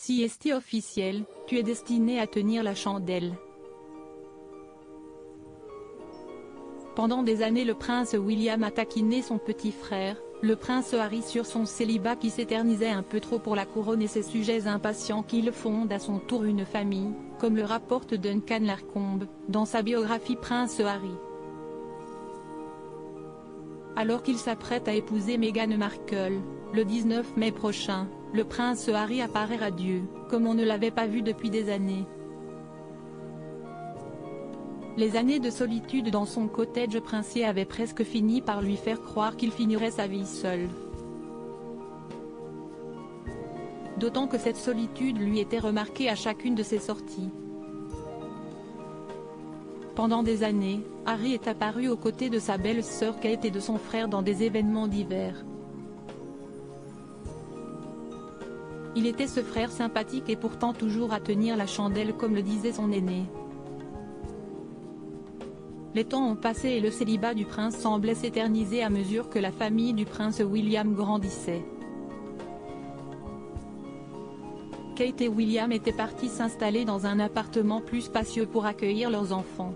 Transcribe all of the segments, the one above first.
Si est officiel, tu es destiné à tenir la chandelle. Pendant des années le prince William a taquiné son petit frère, le prince Harry, sur son célibat qui s'éternisait un peu trop pour la couronne et ses sujets impatients qu'il fonde à son tour une famille, comme le rapporte Duncan Lacombe, dans sa biographie Prince Harry. Alors qu'il s'apprête à épouser Meghan Markle, le 19 mai prochain, le prince Harry apparaît radieux, comme on ne l'avait pas vu depuis des années. Les années de solitude dans son cottage princier avaient presque fini par lui faire croire qu'il finirait sa vie seul. D'autant que cette solitude lui était remarquée à chacune de ses sorties. Pendant des années, Harry est apparu aux côtés de sa belle-sœur Kate et de son frère dans des événements divers. Il était ce frère sympathique et pourtant toujours à tenir la chandelle comme le disait son aîné. Les temps ont passé et le célibat du prince semblait s'éterniser à mesure que la famille du prince William grandissait. Kate et William étaient partis s'installer dans un appartement plus spacieux pour accueillir leurs enfants.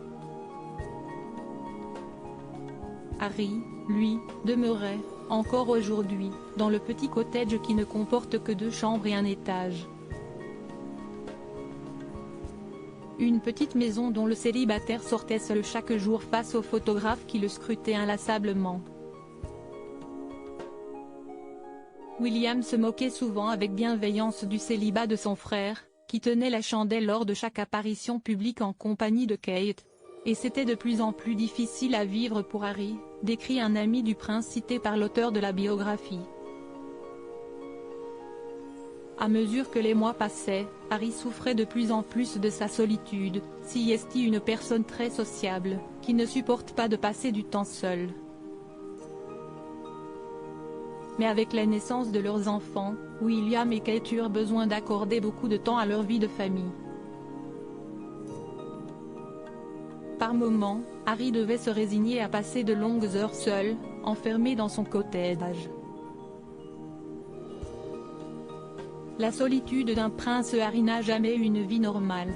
Harry, lui, demeurait, encore aujourd'hui, dans le petit cottage qui ne comporte que 2 chambres et un étage. Une petite maison dont le célibataire sortait seul chaque jour face aux photographes qui le scrutaient inlassablement. William se moquait souvent avec bienveillance du célibat de son frère, qui tenait la chandelle lors de chaque apparition publique en compagnie de Kate. Et c'était de plus en plus difficile à vivre pour Harry, décrit un ami du prince cité par l'auteur de la biographie. À mesure que les mois passaient, Harry souffrait de plus en plus de sa solitude, si est une personne très sociable, qui ne supporte pas de passer du temps seul. Mais avec la naissance de leurs enfants, William et Kate eurent besoin d'accorder beaucoup de temps à leur vie de famille. Par moments, Harry devait se résigner à passer de longues heures seul, enfermé dans son cottage. La solitude d'un prince Harry n'a jamais eu une vie normale.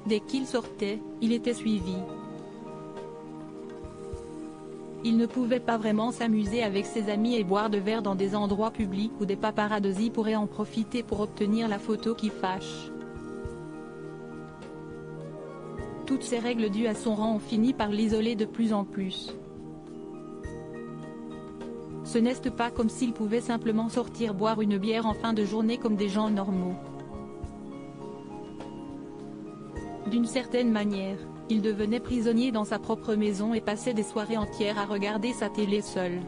Dès qu'il sortait, il était suivi. Il ne pouvait pas vraiment s'amuser avec ses amis et boire de verre dans des endroits publics où des paparazzis pourraient en profiter pour obtenir la photo qui fâche. Toutes ces règles dues à son rang ont fini par l'isoler de plus en plus. Ce n'est pas comme s'il pouvait simplement sortir boire une bière en fin de journée comme des gens normaux. D'une certaine manière, il devenait prisonnier dans sa propre maison et passait des soirées entières à regarder sa télé seul.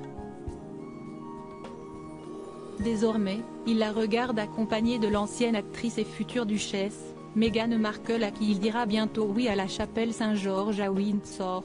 Désormais, il la regarde accompagné de l'ancienne actrice et future duchesse, Meghan Markle, à qui il dira bientôt oui à la chapelle Saint-Georges à Windsor.